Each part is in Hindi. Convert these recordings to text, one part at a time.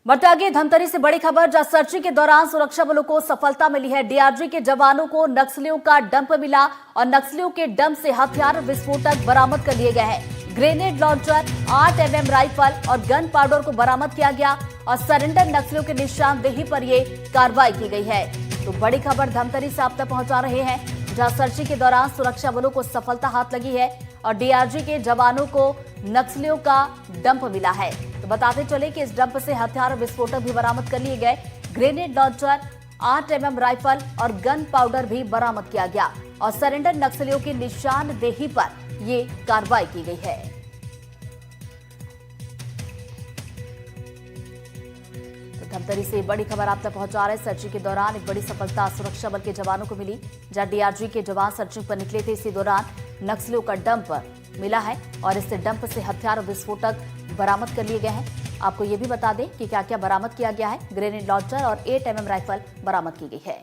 बढ़ते आगे धमतरी से बड़ी खबर, जहां सर्चिंग के दौरान सुरक्षा बलों को सफलता मिली है। डीआरजी के जवानों को नक्सलियों का डंप मिला और नक्सलियों के डंप से हथियार विस्फोटक बरामद कर लिए गए हैं। ग्रेनेड लॉन्चर, 8 mm राइफल और गन पाउडर को बरामद किया गया और सरेंडर नक्सलियों की निशानदेही पर यह कार्रवाई की गई है। तो बड़ी खबर धमतरी से आप तक पहुंचा रहे हैं, जहां सर्चिंग के दौरान सुरक्षा बलों को सफलता हाथ लगी है और डीआरजी के जवानों को नक्सलियों का डंप मिला है। तो बताते चले कि इस डंप से हथियार विस्फोटक भी बरामद कर लिए गए। ग्रेनेड लॉन्चर, 8 mm राइफल और गन पाउडर भी बरामद किया गया और सरेंडर नक्सलियों की निशानदेही पर ये कार्रवाई की गई है। तो धमतरी से बड़ी खबर आप तक पहुंचा रहे हैं। सर्चिंग के दौरान एक बड़ी सफलता सुरक्षा बल के जवानों को मिली, जहां डीआरजी के जवान सर्चिंग पर निकले थे। इसी दौरान नक्सलियों का डंप मिला है और इस डंप से हथियार विस्फोटक बरामद कर लिए गए हैं। आपको ये भी बता दें कि क्या क्या बरामद किया गया है। ग्रेनेड लॉन्चर और 8 mm राइफल बरामद की गई है।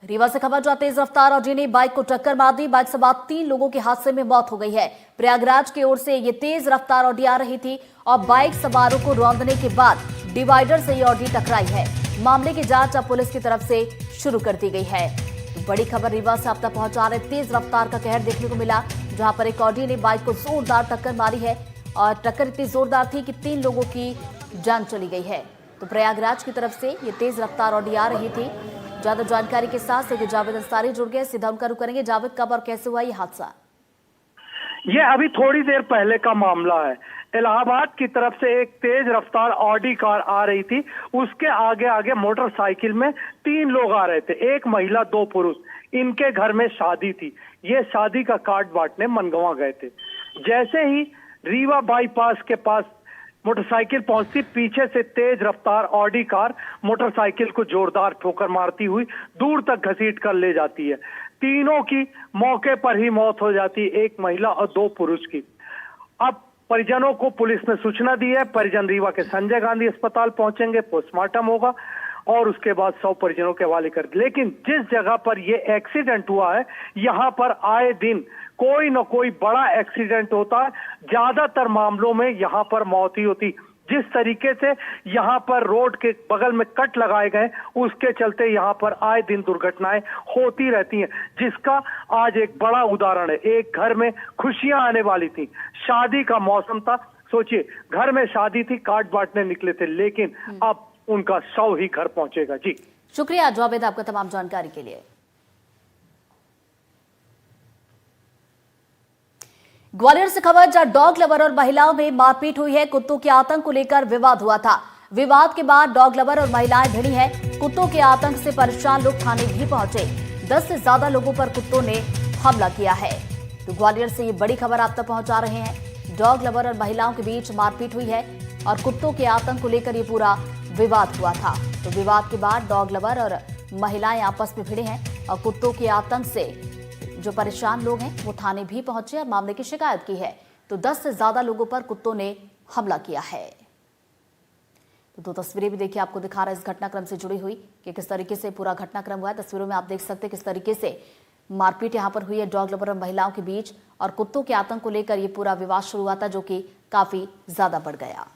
रीवा से खबर, जो तेज रफ्तार ऑडी ने बाइक को टक्कर मार दी। बाइक सवार 3 लोगों के हादसे में मौत हो गई है। प्रयागराज की ओर से ये तेज रफ्तार ऑडी आ रही थी और बाइक सवारों को रौंदने के बाद डिवाइडर से ये ऑडी टकराई है। मामले की जांच अब पुलिस की तरफ से शुरू कर दी गई है। तो बड़ी खबर रीवा से आप तक पहुंचा रहे, तेज रफ्तार का कहर देखने को मिला, जहां पर एक ऑडी ने बाइक को जोरदार टक्कर मारी है और टक्कर इतनी जोरदार थी कि 3 लोगों की जान चली गई है। तो प्रयागराज की तरफ से ये तेज रफ्तार ऑडी आ रही थी। ज्यादा जानकारी के साथ सहयोगी जावेद अंसारी जुड़ गए, सीधा उनका रुख करेंगे। जावेद, कब और कैसे हुआ ये हादसा? ये अभी थोड़ी देर पहले का मामला है। इलाहाबाद की तरफ से एक तेज रफ्तार ऑडी कार आ रही थी, उसके आगे आगे मोटरसाइकिल में 3 लोग आ रहे थे, एक महिला 2 पुरुष। इनके घर में शादी थी, ये शादी का कार्ड बांटने मनगवा गए थे। जैसे ही रीवा बाईपास के पास मोटरसाइकिल पहुंचती, पीछे से तेज रफ्तार ऑडी कार मोटरसाइकिल को जोरदार ठोकर मारती हुई दूर तक घसीट कर ले जाती है। तीनों की मौके पर ही मौत हो जाती है, एक महिला और 2 पुरुष की। अब परिजनों को पुलिस ने सूचना दी है। परिजन रीवा के संजय गांधी अस्पताल पहुंचेंगे, पोस्टमार्टम होगा और उसके बाद 100 परिजनों के हवाले कर। लेकिन जिस जगह पर यह एक्सीडेंट हुआ है, यहाँ पर आए दिन कोई न कोई बड़ा एक्सीडेंट होता है। ज्यादातर मामलों में यहाँ पर मौत ही होती। जिस तरीके से यहाँ पर रोड के बगल में कट लगाए गए, उसके चलते यहाँ पर आए दिन दुर्घटनाएं होती रहती हैं, जिसका आज एक बड़ा उदाहरण है। एक घर में खुशियां आने वाली थी, शादी का मौसम था। सोचिए, घर में शादी थी, कार्ड बांटने निकले थे, लेकिन अब उनका शव ही घर पहुंचेगा। जी शुक्रिया जावेद आपका तमाम जानकारी के लिए। ग्वालियर से खबर, जहां डॉग लवर और महिलाओं में मारपीट हुई है। कुत्तों के आतंक को लेकर विवाद हुआ था। विवाद के बाद डॉग लवर और महिलाएं भिड़ी हैं। कुत्तों के आतंक से परेशान लोग थाने भी पहुंचे। 10 से ज्यादा लोगों पर कुत्तों ने हमला किया है। तो ग्वालियर से ये बड़ी खबर आप तक पहुंचा रहे हैं। डॉग लवर और महिलाओं के बीच मारपीट हुई है और कुत्तों के आतंक को लेकर ये पूरा विवाद हुआ था। तो विवाद के बाद डॉग लवर और महिलाएं आपस में भिड़े हैं और कुत्तों के आतंक से जो परेशान लोग हैं वो थाने भी पहुंचे और मामले की शिकायत की है। तो 10 से ज्यादा लोगों पर कुत्तों ने हमला किया है। तो 2 तस्वीरें भी देखिए, आपको दिखा रहा है इस घटनाक्रम से जुड़ी हुई कि किस तरीके से पूरा घटनाक्रम हुआ है। तस्वीरों में आप देख सकते हैं किस तरीके से मारपीट यहां पर हुई है डॉग लवर और महिलाओं के बीच, और कुत्तों के आतंक को लेकर यह पूरा विवाद शुरू हुआ था, जो कि काफी ज्यादा बढ़ गया।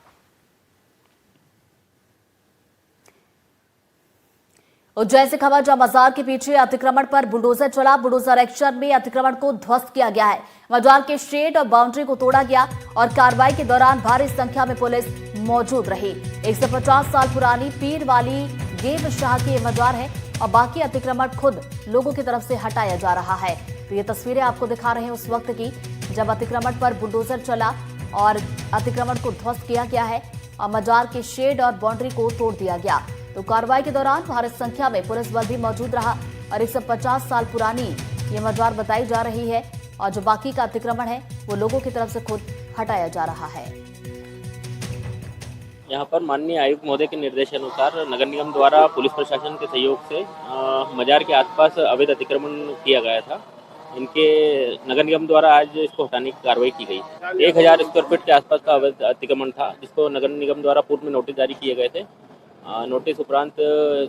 उज्जैन से खबर, जहां मजार के पीछे अतिक्रमण पर बुलडोजर चला। बुलडोजर एक्शन में अतिक्रमण को ध्वस्त किया गया है। मजार के शेड और बाउंड्री को तोड़ा गया और कार्रवाई के दौरान भारी संख्या में पुलिस मौजूद रही। 150 साल पुरानी पीर वाली गेब शाह की मजार है और बाकी अतिक्रमण खुद लोगों की तरफ से हटाया जा रहा है। तो ये तस्वीरें आपको दिखा रहे हैं उस वक्त की, जब अतिक्रमण पर बुलडोजर चला और अतिक्रमण को ध्वस्त किया गया है और मजार के शेड और बाउंड्री को तोड़ दिया गया। तो कार्रवाई के दौरान भारी संख्या में पुलिस बल भी मौजूद रहा और 150 साल पुरानी ये मजार बताई जा रही है और जो बाकी का अतिक्रमण है वो लोगों की तरफ से खुद हटाया जा रहा है। यहाँ पर माननीय आयुक्त महोदय के निर्देशानुसार नगर निगम द्वारा पुलिस प्रशासन के सहयोग से मजार के आसपास अवैध अतिक्रमण किया गया था। इनके नगर निगम द्वारा आज इसको हटाने की कार्रवाई की गई। 1000 स्क्वायर फीट के आसपास का अवैध अतिक्रमण था, जिसको नगर निगम द्वारा पूर्व में नोटिस जारी किए गए थे। नोटिस उपरांत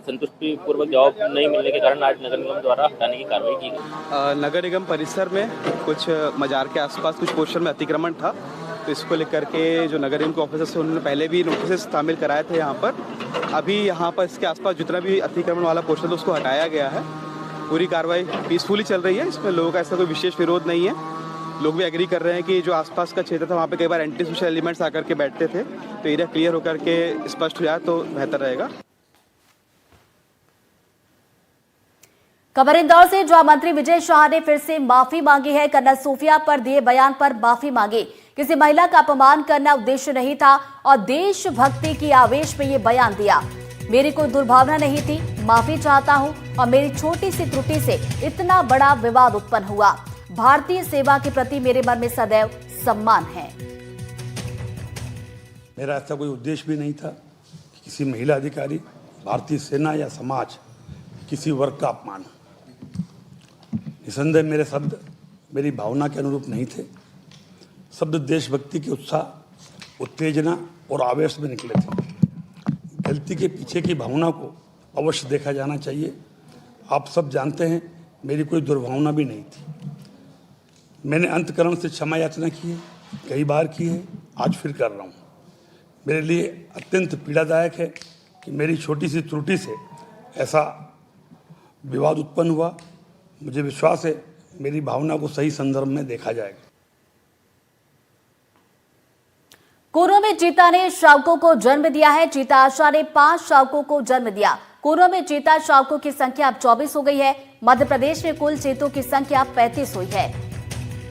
संतुष्टि पूर्वक जवाब नहीं मिलने के कारण आज नगर निगम द्वारा हटाने की कार्रवाई की गई। नगर निगम परिसर में कुछ मजार के आसपास कुछ पोर्शन में अतिक्रमण था, तो इसको लेकर के जो नगर निगम के ऑफिसर्स उन्होंने पहले भी नोटिस शामिल कराए थे यहाँ पर। अभी यहाँ पर इसके आसपास जितना भी अतिक्रमण वाला पोर्शन था उसको हटाया गया है। पूरी कार्रवाई पीसफुली चल रही है, इसमें लोगों का ऐसा कोई विशेष विरोध नहीं है। लोग भी एग्री कर रहे हैं कि जो आसपास का क्षेत्र था वहाँ पे कई बार एंटी सोशल एलिमेंट्स आकर के बैठते थे, तो एरिया क्लियर होकर के स्पष्ट हो जाए तो बेहतर रहेगा। खबर इंदौर से, जहां मंत्री विजय शाह ने फिर से माफी मांगी है। कर्नल सूफिया पर दिए बयान पर माफी मांगी। किसी महिला का अपमान करना उद्देश्य नहीं था और देशभक्ति की आवेश में ये बयान दिया। मेरी कोई दुर्भावना नहीं थी, माफी चाहता हूं और मेरी छोटी सी त्रुटि से इतना बड़ा विवाद उत्पन्न हुआ। भारतीय सेवा के प्रति मेरे मन में सदैव सम्मान है। मेरा ऐसा कोई उद्देश्य भी नहीं था कि किसी महिला अधिकारी, भारतीय सेना या समाज, किसी वर्ग का अपमान। निसंदेह मेरे शब्द मेरी भावना के अनुरूप नहीं थे। शब्द देशभक्ति के उत्साह, उत्तेजना और आवेश में निकले थे। गलती के पीछे की भावना को अवश्य देखा जाना चाहिए। आप सब जानते हैं मेरी कोई दुर्भावना भी नहीं थी। मैंने अंतकरण से क्षमा याचना की है, कई बार की है, आज फिर कर रहा हूँ। मेरे लिए अत्यंत पीड़ादायक है कि मेरी छोटी सी त्रुटि से ऐसा विवाद उत्पन्न हुआ। मुझे विश्वास है मेरी भावना को सही संदर्भ में देखा जाएगा। कोरों में चीता ने शावकों को जन्म दिया है। चीता आशा ने 5 शावकों को जन्म दिया। कोरों में चीता शावकों की संख्या अब 24 हो गई है। मध्य प्रदेश में कुल चीतों की संख्या 35 हुई है।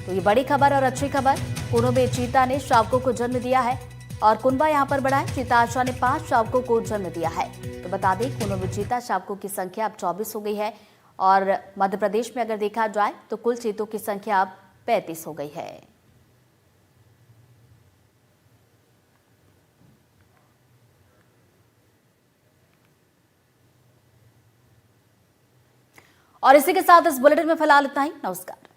तो ये बड़ी खबर और अच्छी खबर, कोरों में चीता ने शावकों को जन्म दिया है और कुनबा यहां पर बढ़ा है। चीता आशा ने 5 शावकों को जन्म दिया है। तो बता दें, कोरों में चीता शावकों की संख्या अब 24 हो गई है और मध्य प्रदेश में अगर देखा जाए तो कुल चीतों की संख्या अब 35 हो गई है। और इसी के साथ इस बुलेटिन में फिलहाल इतना ही। नमस्कार।